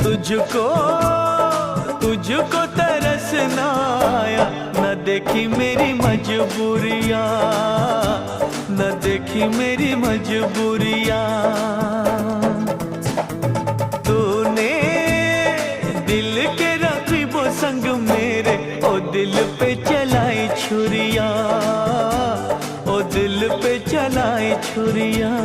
तुझको तुझको तरस ना आया, न देखी मेरी मजबूरियाँ, न देखी मेरी मजबूरियाँ। तूने दिल के रकीबों संग मेरे ओ दिल पे चलाई छुरियाँ, ओ दिल पे चलाई छुरियाँ।